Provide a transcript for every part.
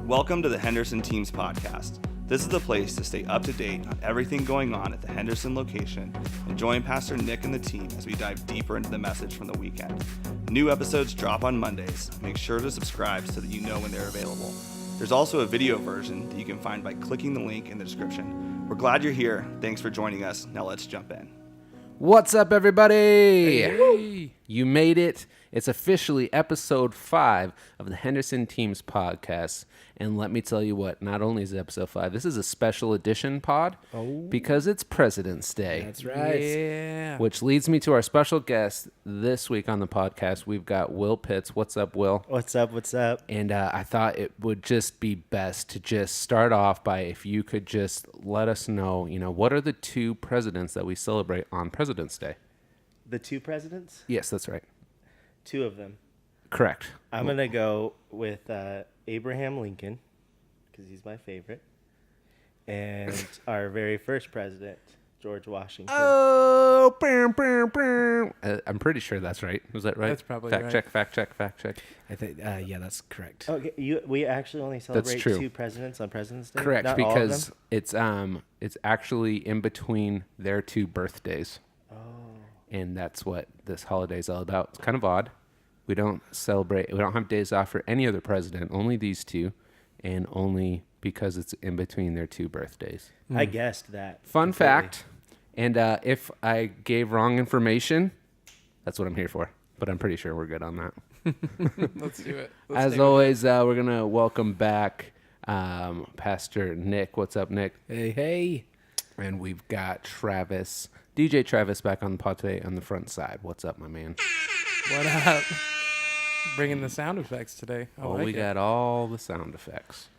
Welcome to the Henderson Teams Podcast. This is the place to stay up to date on everything going on at the Henderson location and join Pastor Nick and the team as we dive deeper into the message from the weekend. New episodes drop on Mondays. Make sure to subscribe so that you know when they're available. There's also a video version that you can find by clicking the link in the description. We're glad you're here. Thanks for joining us. Now let's jump in. What's up, everybody? Hey. You made it. It's officially episode 5 of the Henderson Teams Podcast. And let me tell you what, not only is it episode 5, this is a special edition pod because it's President's Day. That's right. Yeah. Which leads me to our special guest this week on the podcast. We've got Will Pitts. What's up, Will? What's up? What's up? And I thought it would just be best to just start off by if you could just let us know, what are the 2 presidents that we celebrate on President's Day? The 2 presidents? Yes, that's right. 2 of them. Correct. I'm going to go with Abraham Lincoln, because he's my favorite, and our very first president, George Washington. Oh, I'm pretty sure that's right. Was that right? That's probably fact right. Fact check. I think, yeah, that's correct. Okay, we actually only celebrate true. 2 presidents on President's Day? Correct, Not all of because them? it's actually in between their 2 birthdays. Oh. And that's what this holiday is all about. It's kind of odd. We don't have days off for any other president, only these 2, and only because it's in between their 2 birthdays. I guessed that. Fun completely. fact, and if I gave wrong information, that's what I'm here for. But I'm pretty sure we're good on that. Let's do it. As always, we're going to welcome back Pastor Nick. What's up, Nick? Hey. And we've got Travis, DJ Travis, back on the pod today on the front side. What's up, my man? What up? Bringing the sound effects today. We got all the sound effects.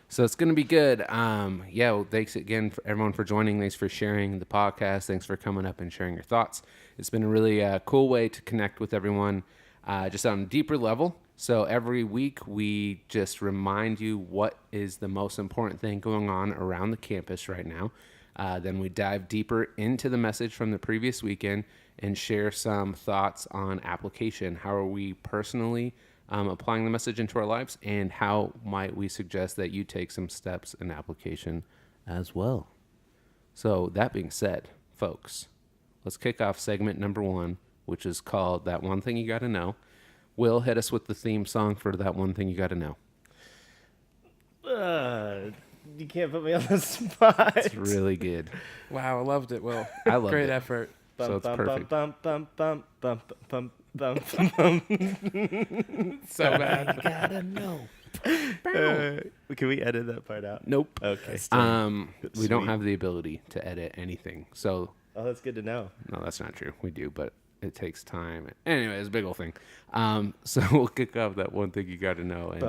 So it's going to be good. Well, thanks again for everyone for joining. Thanks for sharing the podcast. Thanks for coming up and sharing your thoughts. It's been a really cool way to connect with everyone just on a deeper level. So every week we just remind you what is the most important thing going on around the campus right now. Then we dive deeper into the message from the previous weekend and share some thoughts on application. How are we personally applying the message into our lives, and how might we suggest that you take some steps in application as well? So that being said, folks, let's kick off segment number 1, which is called That One Thing You Gotta Know. Will, hit us with the theme song for That One Thing You Gotta Know. You can't put me on the spot. It's really good. Wow, I loved it, Will. I loved Great it. effort. So it's perfect. So bad. You gotta know. Can we edit that part out? Nope. Okay. We don't Sweet. have the ability to edit anything. So, Oh, that's good to know. no, that's not true. We do, but it takes time. Anyway, it's a big old thing. So we'll kick off That One Thing You Got to Know. And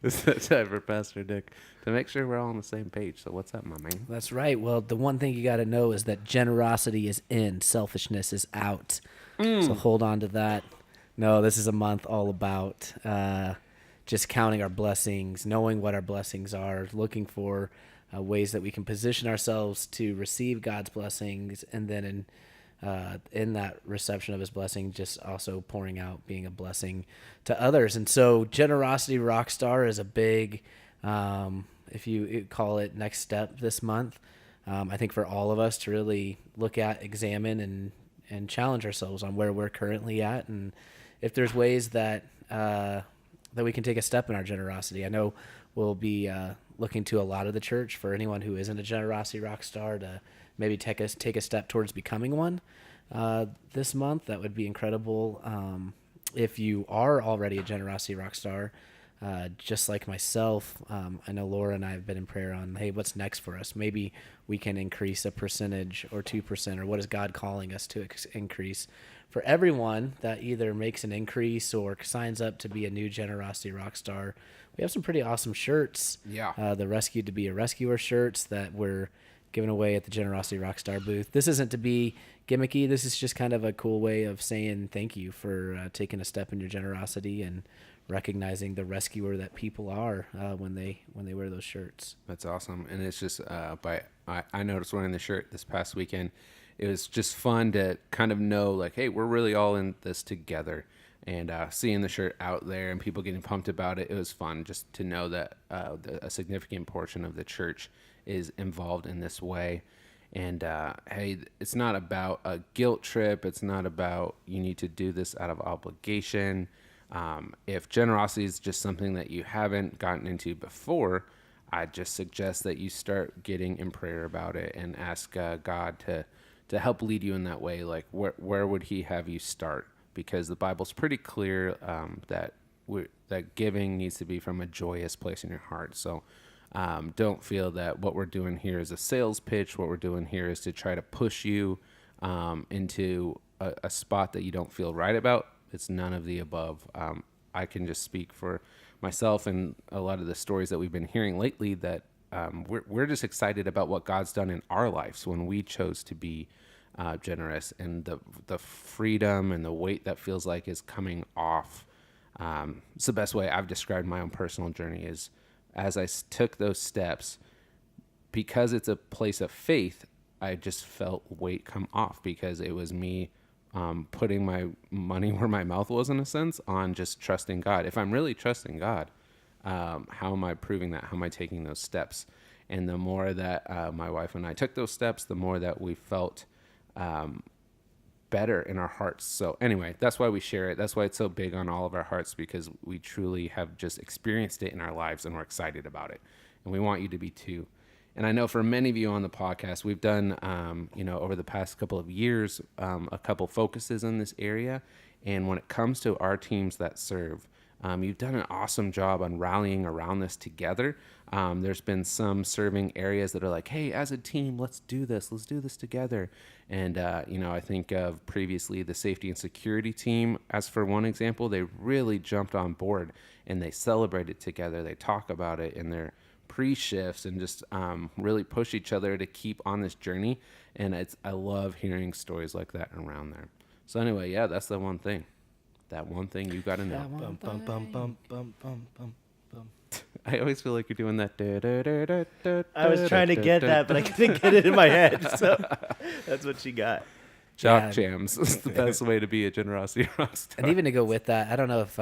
it's that time for Pastor Nick to make sure we're all on the same page. So what's up, my man? That's right. Well, the one thing you got to know is that generosity is in, selfishness is out. So hold on to that. No, this is a month all about just counting our blessings, knowing what our blessings are, looking for ways that we can position ourselves to receive God's blessings, and then in that reception of his blessing, just also pouring out, being a blessing to others. And so Generosity Rockstar is a big, if you call it, next step this month. I think for all of us to really look at, examine, and challenge ourselves on where we're currently at, and if there's ways that we can take a step in our generosity. I know we'll be looking to a lot of the church for anyone who isn't a Generosity Rockstar to maybe take a step towards becoming one this month. That would be incredible. If you are already a Generosity Rockstar, just like myself, I know Laura and I have been in prayer on, hey, what's next for us? Maybe we can increase a percentage or 2%, or what is God calling us to increase? For everyone that either makes an increase or signs up to be a new Generosity Rockstar, we have some pretty awesome shirts. Yeah. The Rescued to be a Rescuer shirts that we're giving away at the Generosity Rockstar booth. This isn't to be gimmicky. This is just kind of a cool way of saying thank you for taking a step in your generosity and recognizing the rescuer that people are when they wear those shirts. That's awesome. And it's just I noticed wearing the shirt this past weekend. It was just fun to kind of know, like, hey, we're really all in this together. And seeing the shirt out there and people getting pumped about it, it was fun just to know that a significant portion of the church is involved in this way. And hey, it's not about a guilt trip. It's not about you need to do this out of obligation. If generosity is just something that you haven't gotten into before, I just suggest that you start getting in prayer about it and ask God to help lead you in that way. Like, where would He have you start? Because the Bible's pretty clear that giving needs to be from a joyous place in your heart. So don't feel that what we're doing here is a sales pitch. What we're doing here is to try to push you into a spot that you don't feel right about. It's none of the above. I can just speak for myself and a lot of the stories that we've been hearing lately that we're just excited about what God's done in our lives when we chose to be generous, and the freedom and the weight that feels like is coming off. It's the best way I've described my own personal journey is as I took those steps, because it's a place of faith, I just felt weight come off because it was me putting my money where my mouth was, in a sense, on just trusting God. If I'm really trusting God, how am I proving that? How am I taking those steps? And the more that my wife and I took those steps, the more that we felt better in our hearts. So anyway, that's why we share it. That's why it's so big on all of our hearts, because we truly have just experienced it in our lives and we're excited about it. And we want you to be too. And I know for many of you on the podcast, we've done, over the past couple of years, a couple focuses in this area. And when it comes to our teams that serve, you've done an awesome job on rallying around this together. There's been some serving areas that are like, hey, as a team, let's do this together. And, I think of previously the safety and security team, as for one example, they really jumped on board and they celebrated together. They talk about it in their pre-shifts and just really push each other to keep on this journey. And I love hearing stories like that around there. So anyway, yeah, that's the one thing. That one thing you got to know. Bum, bum, bum, bum, bum, bum, bum, bum. I always feel like you're doing that. I was trying to get that, but I couldn't get it in my head. So that's what she got. Jock jams is the best way to be a generosity rock star. And even to go with that, I don't know if,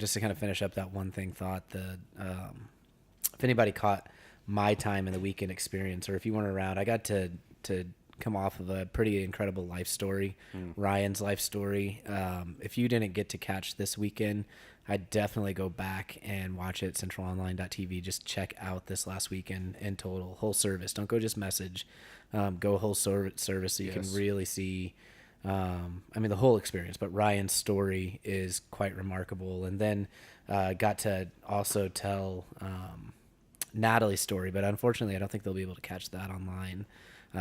just to kind of finish up that one thing thought, if anybody caught my time in the weekend experience, or if you weren't around, I got to come off of a pretty incredible life story, Ryan's life story. If you didn't get to catch this weekend, I'd definitely go back and watch it, centralonline.tv. Just check out this last weekend in total, whole service. Don't go just message. Go whole service so you can really see, the whole experience. But Ryan's story is quite remarkable. And then got to also tell Natalie's story, but unfortunately I don't think they'll be able to catch that online.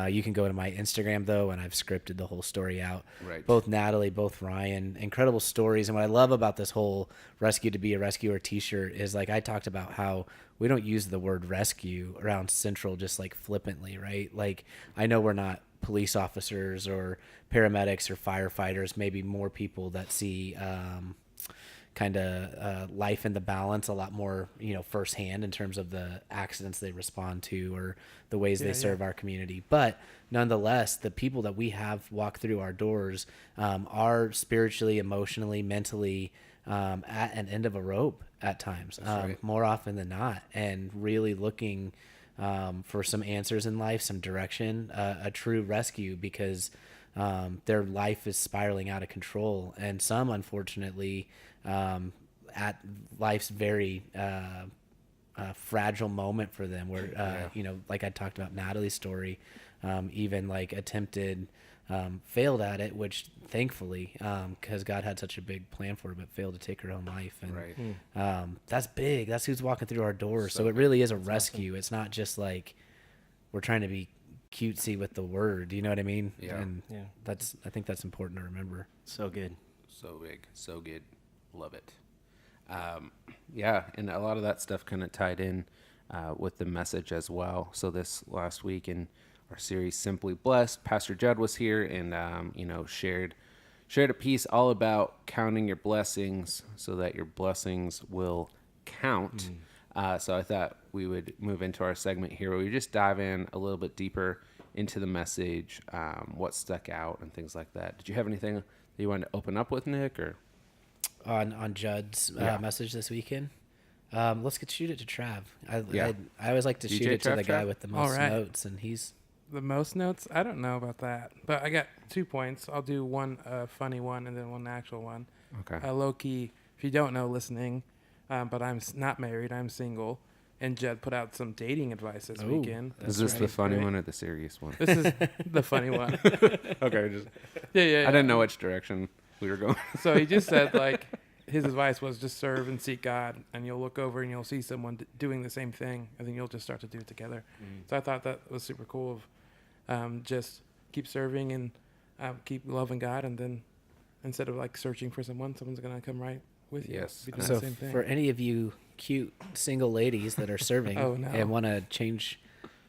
You can go to my Instagram, though, and I've scripted the whole story out. Right. Both Natalie, both Ryan, incredible stories. And what I love about this whole Rescue to Be a Rescuer t-shirt is, like, I talked about how we don't use the word rescue around Central just, like, flippantly, right? Like, I know we're not police officers or paramedics or firefighters, maybe more people that see life in the balance a lot more, firsthand in terms of the accidents they respond to or the ways they serve our community. But nonetheless, the people that we have walk through our doors are spiritually, emotionally, mentally at an end of a rope at times, more often than not, and really looking for some answers in life, some direction, a true rescue, because their life is spiraling out of control. And some, unfortunately, at life's very fragile moment for them, where like I talked about Natalie's story, even like attempted, failed at it, which thankfully, because God had such a big plan for her, but failed to take her own life. And that's big. That's who's walking through our doors. So it really is a rescue. Awesome. It's not just like we're trying to be cutesy with the word, you know what I mean? Yeah. And I think that's important to remember. So good. So big. So good. Love it. And a lot of that stuff kind of tied in with the message as well. So this last week in our series, Simply Blessed, Pastor Judd was here and, shared a piece all about counting your blessings so that your blessings will count. So I thought we would move into our segment here where we just dive in a little bit deeper into the message, what stuck out and things like that. Did you have anything that you wanted to open up with, Nick? Or on Judd's Yeah. message this weekend. Let's shoot it to Trav. Yeah. I always like to DJ shoot it to Trav, the guy Trav? with the most All right. notes, and he's The most notes? I don't know about that, but I got 2 points. I'll do one funny one and then one actual one. Okay. Low key, if you don't know, listening, but I'm not married. I'm single, and Jed put out some dating advice this Ooh. weekend. Is this the right. funny Great. one or the serious one? This is the funny one. Okay. Just, Yeah. I didn't know which direction we were going. So he just said, like, his advice was just serve and seek God, and you'll look over and you'll see someone doing the same thing, and then you'll just start to do it together. So I thought that was super cool. Of just keep serving and keep loving God, and then instead of like searching for someone's gonna come right with you. Yes. Be doing so the same thing. for any of you cute single ladies that are serving Oh, no. and want to change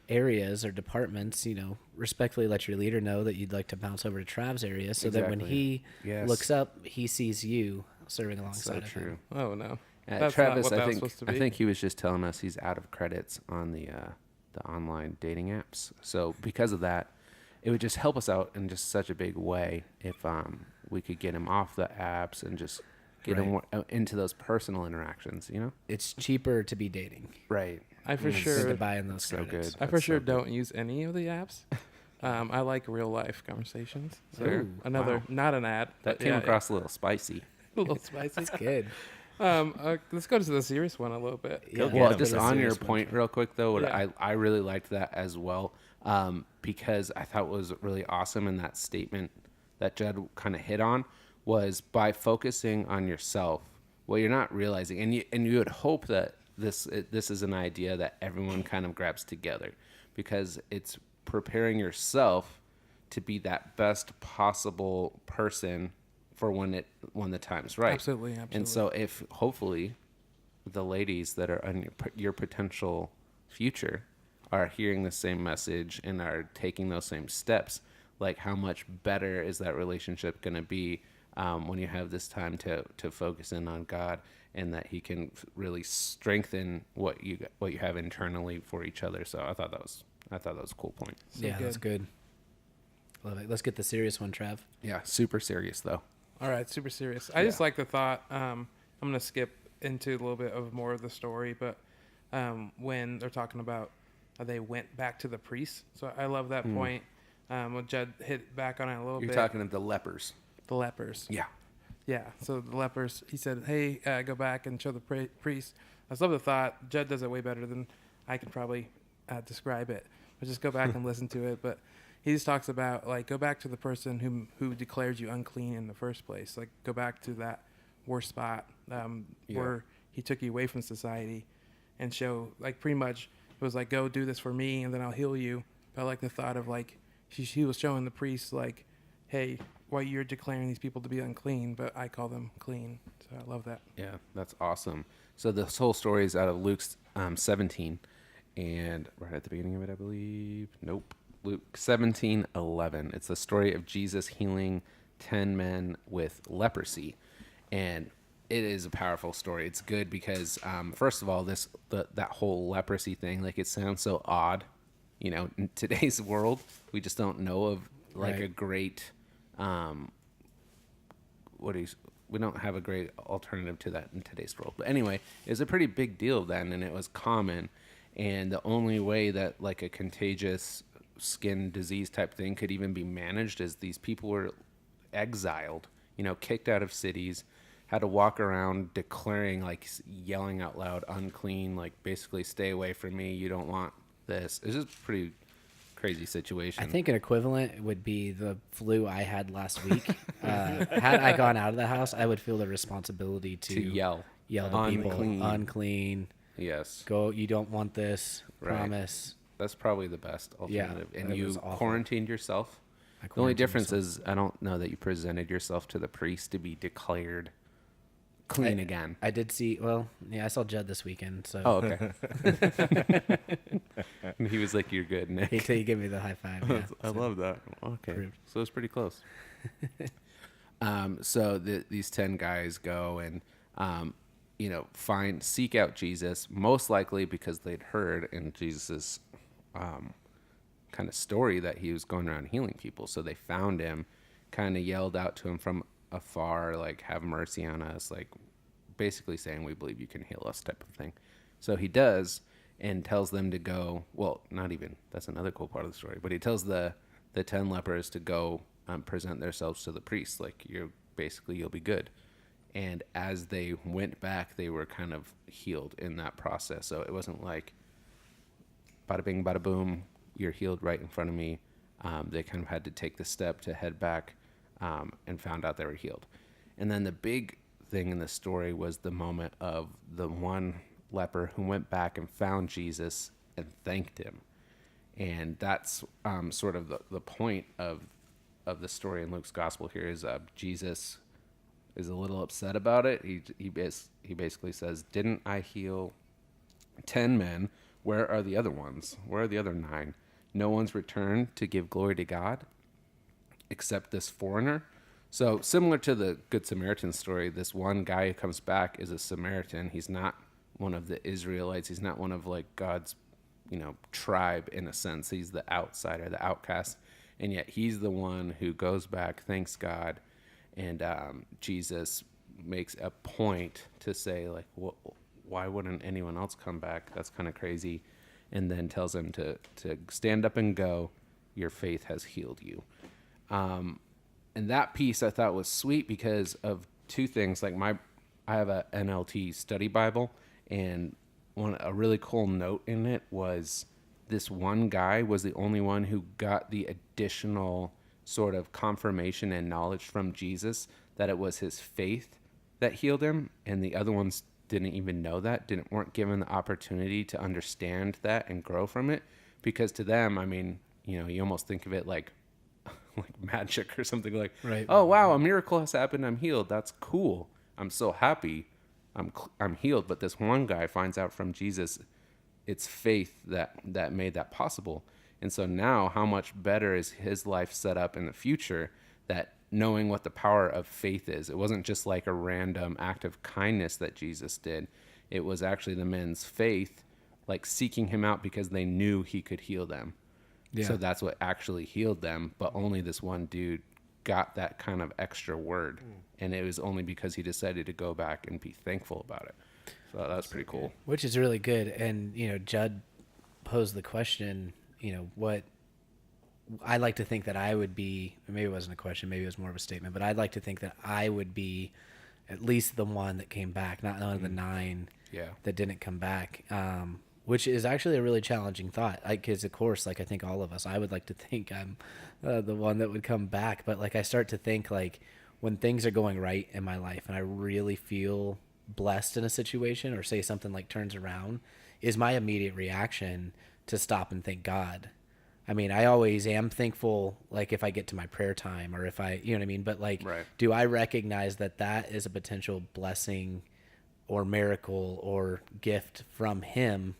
areas or departments, respectfully let your leader know that you'd like to bounce over to Trav's area, so that when Exactly. he Yes. looks up, he sees you serving So alongside of true. him. Oh no, Travis, not what that was I supposed to think be. I think he was just telling us he's out of credits on the online dating apps. So because of that, it would just help us out in just such a big way if we could get him off the apps and just get him into those personal interactions. It's cheaper to be dating Right. I for than to sure, buy in those So credits. good. I for That's sure so good. don't use any of the apps. I like real life conversations. So Ooh, another, wow. not an ad. That but came yeah, across a little spicy. a little spicy. That's good. Let's go to the serious one a little bit. Yeah, Well, let's just go to the on your serious one. point real quick, though, Yeah. I really liked that as well because I thought was really awesome in that statement that Jed kind of hit on was by focusing on yourself, what you're not realizing, and you would hope that this is an idea that everyone kind of grabs together because it's preparing yourself to be that best possible person for when the time's right. Absolutely. And so if hopefully the ladies that are on your potential future are hearing the same message and are taking those same steps, like how much better is that relationship going to be when you have this time to focus in on God and that he can really strengthen what you have internally for each other. So I thought that was a cool point. So Yeah, that's good. Love it. Let's get the serious one, Trav. Yeah, super serious though. All right, super serious. I just like the thought. I'm going to skip into a little bit of more of the story, but when they're talking about they went back to the priests. So I love that point. When Judd hit back on it a little You're bit. talking of the lepers. The lepers. Yeah. Yeah. So the lepers, he said, hey, go back and show the priests. I just love the thought. Judd does it way better than I can probably describe it. But just go back and listen to it. But he just talks about, like, go back to the person who declared you unclean in the first place. Like, go back to that worst spot where he took you away from society and show, like, pretty much it was like, go do this for me and then I'll heal you. But I like the thought of, like, he was showing the priests, like, hey, why you're declaring these people to be unclean, but I call them clean. So I love that. Yeah, that's awesome. So this whole story is out of Luke 17, and right at the beginning of it, I believe. Nope. Luke 17:11. It's the story of Jesus healing 10 men with leprosy, and it is a powerful story. It's good because, first of all, that whole leprosy thing, like it sounds so odd. In today's world, we just don't know of like a great, we don't have a great alternative to that in today's world. But anyway, it was a pretty big deal then, and it was common. And the only way that like a contagious skin disease type thing could even be managed is these people were exiled, kicked out of cities, had to walk around declaring, like yelling out loud, unclean, like basically stay away from me. You don't want this. It's just a pretty crazy situation. I think an equivalent would be the flu I had last week. Had I gone out of the house, I would feel the responsibility to yell to unclean. people, unclean, Yes. go, you don't want this, Right. promise. That's probably the best alternative. Yeah, and it you was awful. quarantined yourself. I The only quarantined difference myself. is I don't know that you presented yourself to the priest to be declared clean again. I did see, I saw Judd this weekend, so Oh, okay. And he was like, "You're good, Nick." he gave me the high five. Yeah. I love that. Okay, Approved. so it's pretty close. So these 10 guys go and seek out Jesus, most likely because they'd heard in Jesus's kind of story that he was going around healing people. So they found him, kind of yelled out to him from afar, like, have mercy on us, like, basically saying, we believe you can heal us type of thing. So he does, and tells them to go, well, not even, that's another cool part of the story, but he tells the 10 lepers to go present themselves to the priest, like, you'll be good. And as they went back, they were kind of healed in that process. So it wasn't like, bada bing, bada boom, you're healed right in front of me. They kind of had to take the step to head back and found out they were healed. And then the big thing in the story was the moment of the one leper who went back and found Jesus and thanked him. And that's sort of the point of the story in Luke's gospel here is Jesus is a little upset about it. He basically says, didn't I heal 10 men? Where are the other ones? Where are the other 9? No one's returned to give glory to God except this foreigner. So similar to the Good Samaritan story, this one guy who comes back is a Samaritan. He's not one of the Israelites. He's not one of like God's, tribe in a sense. He's the outsider, the outcast. And yet he's the one who goes back, thanks God. And Jesus makes a point to say, like, why wouldn't anyone else come back? That's kind of crazy. And then tells him to stand up and go. Your faith has healed you. And that piece I thought was sweet because of two things. Like I have a NLT study Bible, and a really cool note in it was this one guy was the only one who got the additional sort of confirmation and knowledge from Jesus that it was his faith that healed him, and the other ones didn't even know that, weren't given the opportunity to understand that and grow from it, because to them, I mean, you almost think of it like magic or something, like, right. Oh wow, a miracle has happened, I'm healed, that's cool, I'm so happy, I'm healed. But this one guy finds out from Jesus it's faith that made that possible. And so now how much better is his life set up in the future, that knowing what the power of faith is. It wasn't just like a random act of kindness that Jesus did. It was actually the men's faith, like seeking him out because they knew he could heal them. Yeah. So that's what actually healed them. But only this one dude got that kind of extra word. And it was only because he decided to go back and be thankful about it. So that's pretty cool. Which is really good. And, Judd posed the question, what I like to think that I would be, maybe it wasn't a question, maybe it was more of a statement, but I'd like to think that I would be at least the one that came back, not one of the 9 that didn't come back, which is actually a really challenging thought. Because, of course, like I think all of us, I would like to think I'm the one that would come back. But like I start to think like when things are going right in my life and I really feel blessed in a situation, or say something like turns around, is my immediate reaction to stop and thank God. I mean, I always am thankful, like if I get to my prayer time, or if I, you know what I mean? But like, right. Do I recognize that is a potential blessing or miracle or gift from him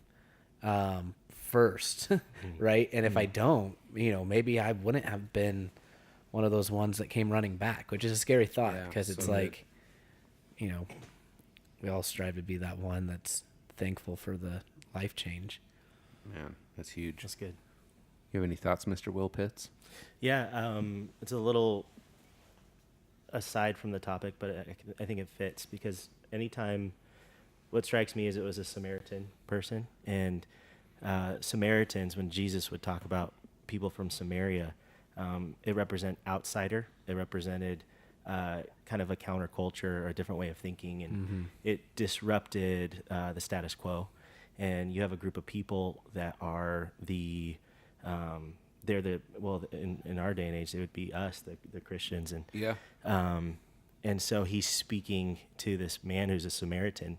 first, right? And if I don't, maybe I wouldn't have been one of those ones that came running back, which is a scary thought, because it's like, we all strive to be that one that's thankful for the life change. Man, that's huge. That's good. You have any thoughts, Mr. Will Pitts? Yeah, it's a little aside from the topic, but I think it fits, because anytime, what strikes me is it was a Samaritan person, and Samaritans, when Jesus would talk about people from Samaria, it represented outsider. It represented kind of a counterculture or a different way of thinking, and it disrupted the status quo. And you have a group of people that are in our day and age, it would be us, the Christians. And so he's speaking to this man who's a Samaritan.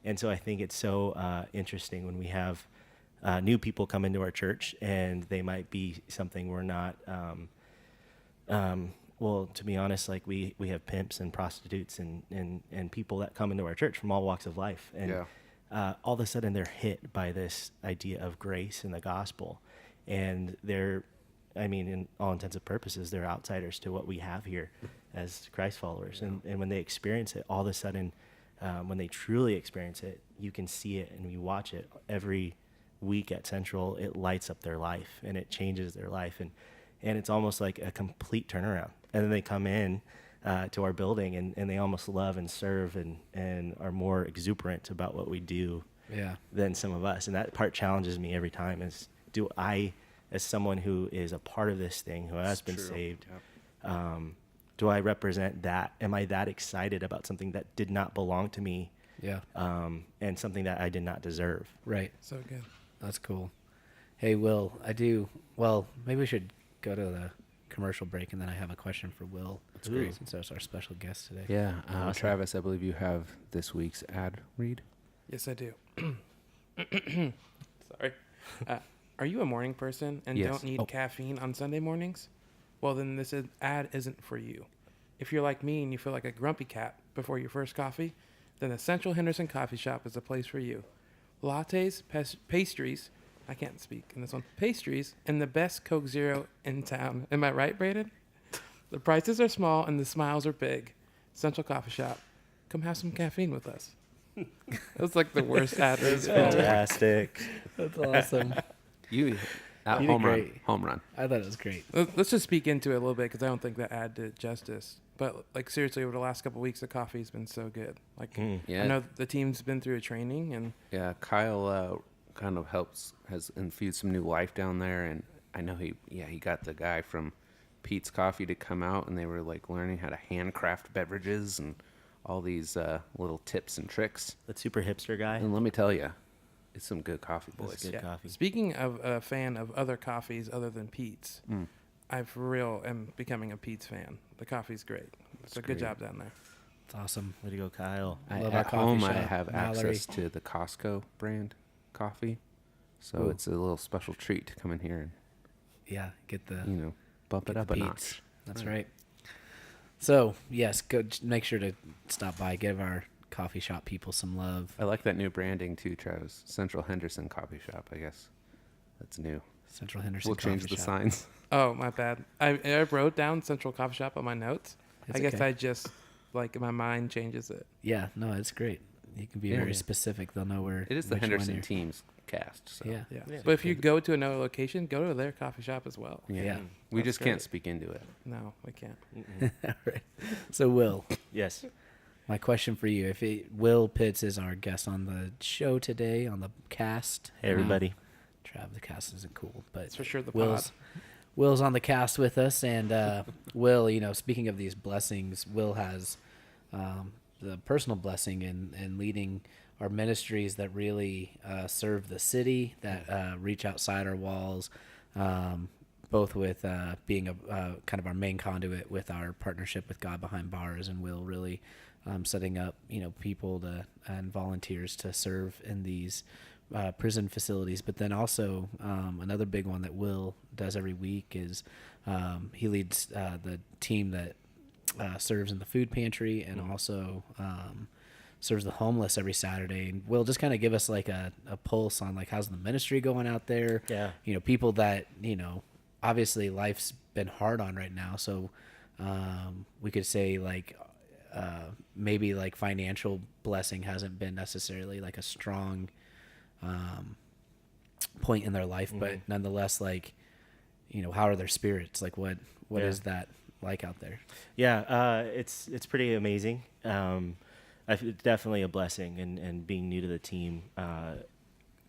And so I think it's so interesting when we have new people come into our church, and they might be something we're not, well, to be honest, like we have pimps and prostitutes and people that come into our church from all walks of life. And all of a sudden they're hit by this idea of grace and the gospel. And in all intents and purposes, they're outsiders to what we have here as Christ followers. And when they experience it, all of a sudden, when they truly experience it, you can see it, and we watch it every week at Central. It lights up their life, and it changes their life. And it's almost like a complete turnaround. And then they come in to our building, and they almost love and serve and are more exuberant about what we do than some of us. And that part challenges me every time is, do I, as someone who is a part of this thing, who has been saved, do I represent that? Am I that excited about something that did not belong to me? And something that I did not deserve. Right. So good. That's cool. Hey, Will, maybe we should go to the commercial break, and then I have a question for Will. That's great, since that's our special guest today. Yeah. Travis, I believe you have this week's ad read. Yes, I do. Sorry. Are you a morning person and Yes. don't need caffeine on Sunday mornings? Well, then this ad isn't for you. If you're like me and you feel like a grumpy cat before your first coffee, then the Central Henderson Coffee Shop is a place for you. Lattes, pastries, I can't speak in this one, pastries, and the best Coke Zero in town. Am I right, Braden? The prices are small and the smiles are big. Central Coffee Shop. Come have some caffeine with us. That's like the worst ad read. Fantastic. That's awesome. You did home run. great. Home run. I thought it was great. Let's just speak into it a little bit because I don't think that ad did justice. But like seriously, over the last couple of weeks, the coffee's been so good. Like Yeah. I know the team's been through a training, and Yeah, Kyle kind of has infused some new life down there, and I know he got the guy from Pete's Coffee to come out, and they were like learning how to handcraft beverages and all these little tips and tricks. That super hipster guy. And let me tell you, it's some good coffee, That's boys. good yeah. coffee. Speaking of a fan of other coffees other than Pete's, I for real am becoming a Pete's fan. The coffee's great. It's a good great. job down there. It's awesome. Way to go, Kyle. Love our At coffee home, I shop, have Mallory. access to the Costco brand coffee, so Ooh. it's a little special treat to come in here and Yeah, get the bump it get up the a Pete's. notch. That's right. So yes, go make sure to stop by, give our coffee shop people some love. I like that new branding too, Travis. Central Henderson Coffee Shop, I guess. That's new. Central Henderson We'll change Coffee the Shop. signs. Oh, my bad. I wrote down Central Coffee Shop on my notes. It's I guess okay. I just like my mind changes it. Yeah, no, it's great. You can be Yeah. very specific. They'll know where It is the which one Henderson you're- team's cast. So. Yeah. Yeah. Yeah. But if you go to another location, go to their coffee shop as well. Yeah. We That's just can't great. speak into it. No, we can't. All right. So Will, Yes. my question for you: Will Pitts is our guest on the show today on the cast. Hey, everybody. Trav, the cast isn't cool, but It's for sure the Will's on the cast with us, and Will, speaking of these blessings, Will has the personal blessing in leading our ministries that really serve the city, that reach outside our walls, both with being a kind of our main conduit with our partnership with God Behind Bars, and Will really setting up people and volunteers to serve in these prison facilities. But then also another big one that Will does every week is he leads the team that serves in the food pantry and also serves the homeless every Saturday. And Will, just kind of give us like a pulse on like how's the ministry going out there. Yeah. People that obviously life's been hard on right now, so we could say like maybe like financial blessing hasn't been necessarily like a strong point in their life, but nonetheless, like how are their spirits? Like what is that like out there? Yeah, it's pretty amazing. It's definitely a blessing, and being new to the team.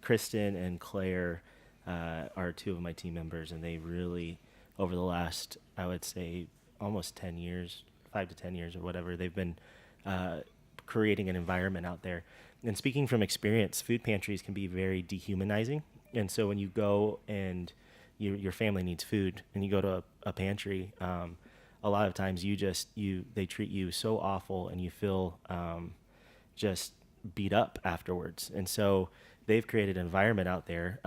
Kristen and Claire are two of my team members, and they really, over the last, I would say, almost 10 years, 5 to 10 years or whatever, they've been creating an environment out there. And speaking from experience, food pantries can be very dehumanizing. And so when you go and your family needs food, and you go to a pantry, a lot of times they treat you so awful, and you feel just beat up afterwards. And so they've created an environment out there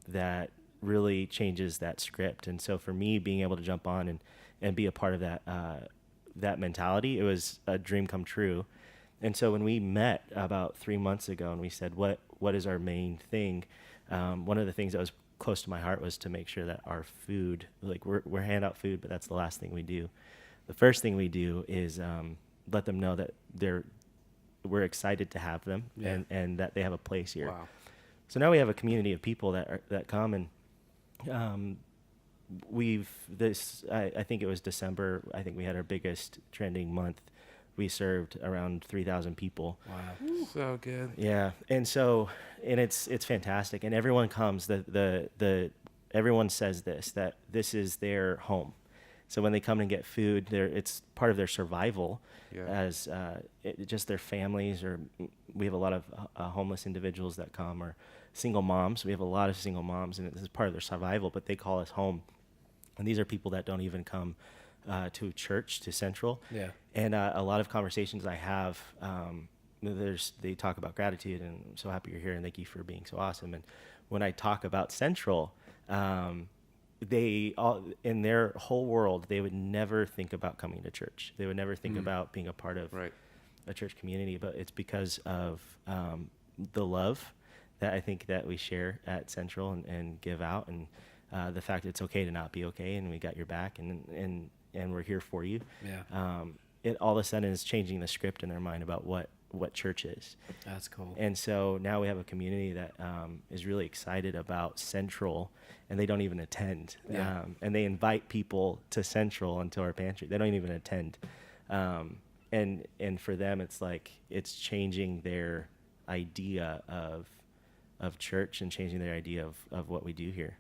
that really changes that script. And so for me, being able to jump on and be a part of that mentality, it was a dream come true. And so when we met about 3 months ago and we said, what is our main thing? One of the things that was close to my heart was to make sure that our food, like we're hand out food, but that's the last thing we do. The first thing we do is let them know that we're excited to have them and that they have a place here. Wow. So now we have a community of people that come and I think it was December. I think we had our biggest trending month. We served around 3,000 people. Wow. So good. Yeah, and it's fantastic, and everyone comes. Everyone says that this is their home. So when they come and get food, it's part of their survival, as just their families. Or we have a lot of homeless individuals that come, or single moms. We have a lot of single moms, and this is part of their survival. But they call us home, and these are people that don't even come to church, to Central. Yeah. And a lot of conversations I have, they talk about gratitude, and I'm so happy you're here, and thank you for being so awesome. And when I talk about Central, they all, in their whole world, they would never think about coming to church. They would never think about being a part of a church community, but it's because of the love that I think that we share at Central and give out, and the fact that it's okay to not be okay, and we got your back, and we're here for you. Yeah. It all of a sudden is changing the script in their mind about what church is. That's cool. And so now we have a community that is really excited about Central, and they don't even attend. Yeah. And they invite people to Central and to our pantry. They don't even attend. And for them, it's like it's changing their idea of church and changing their idea of what we do here.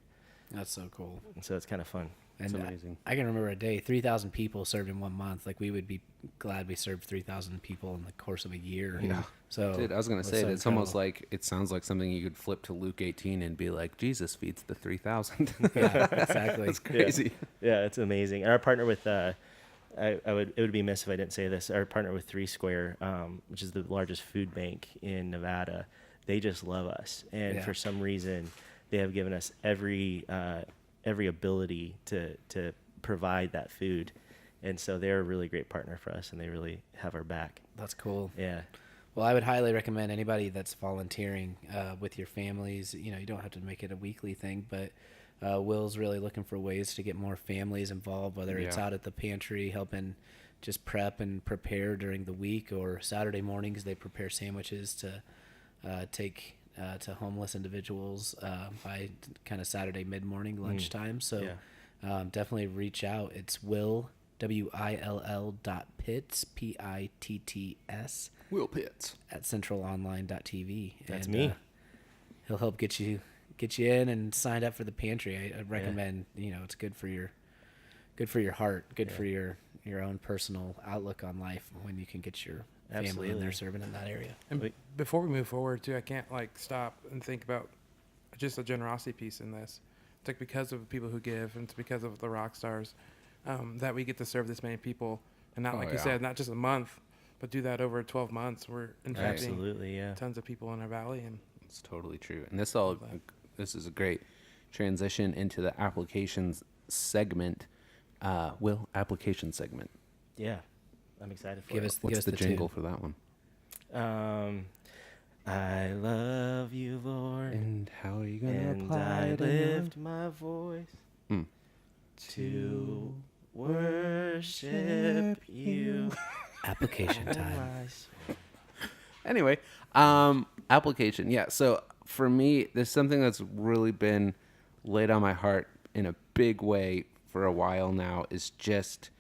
That's so cool. And so it's kind of fun. And It's amazing. I can remember a day, 3,000 people served in 1 month. Like, we would be glad we served 3,000 people in the course of a year. Yeah. So, Dude, I was going to that's say, so that it's almost incredible. like, it sounds like something you could flip to Luke 18 and be like, Jesus feeds the 3,000. Yeah, exactly. That's crazy. Yeah, it's amazing. And our partner with it would be amiss if I didn't say this. Our partner with Three Square, which is the largest food bank in Nevada, they just love us, and for some reason, they have given us every ability to provide that food, and so they're a really great partner for us, and they really have our back. That's cool. Yeah. Well, I would highly recommend anybody that's volunteering with your families. You know, you don't have to make it a weekly thing, but Will's really looking for ways to get more families involved, whether it's out at the pantry helping just prep and prepare during the week, or Saturday mornings they prepare sandwiches to take to homeless individuals by kind of Saturday mid-morning lunchtime. So definitely reach out. It's Will, WILL.Pitts, PITTS, Will Pitts, at centralonline.tv. That's me. He'll help get you in and signed up for the pantry. I recommend, it's good for your heart, good for your own personal outlook on life when you can get your family in there serving in that area. And before we move forward too, I can't stop and think about just the generosity piece in this. It's like because of people who give, and it's because of the rock stars that we get to serve this many people, and not you said, not just a month, but do that over 12 months. We're infecting tons of people in our valley, and it's totally true. And this is a great transition into the applications segment. Will, application segment. Yeah, I'm excited for Give it. us What's the jingle tune. for that one? I love you, Lord, And how are you going to and apply I it? lift my voice to worship you. Application time. Anyway, application. Yeah. So for me, there's something that's really been laid on my heart in a big way for a while now, is just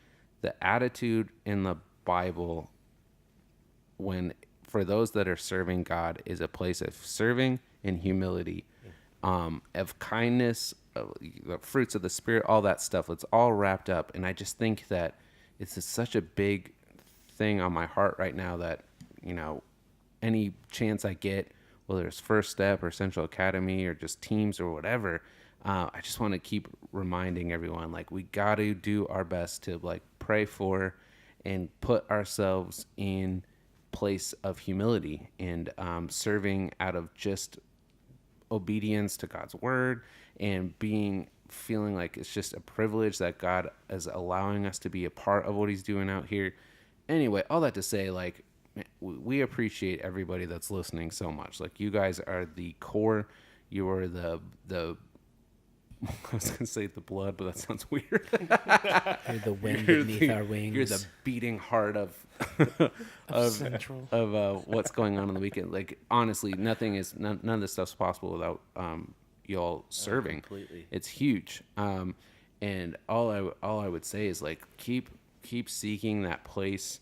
the attitude in the Bible when, for those that are serving God, is a place of serving and humility, of kindness, of the fruits of the Spirit, all that stuff. It's all wrapped up. And I just think that it's just such a big thing on my heart right now that, any chance I get, whether it's First Step or Central Academy or just teams or whatever, I just want to keep reminding everyone, we got to do our best to pray for and put ourselves in place of humility and serving out of just obedience to God's word, and feeling like it's just a privilege that God is allowing us to be a part of what he's doing out here. Anyway, all that to say, we appreciate everybody that's listening so much. You guys are the core. You are the I was going to say the blood, but that sounds weird. You're the wind beneath our wings. You're the beating heart of Central. of what's going on the weekend. Honestly, none of this stuff's possible without y'all serving. Completely. It's huge. And all I would say is like keep seeking that place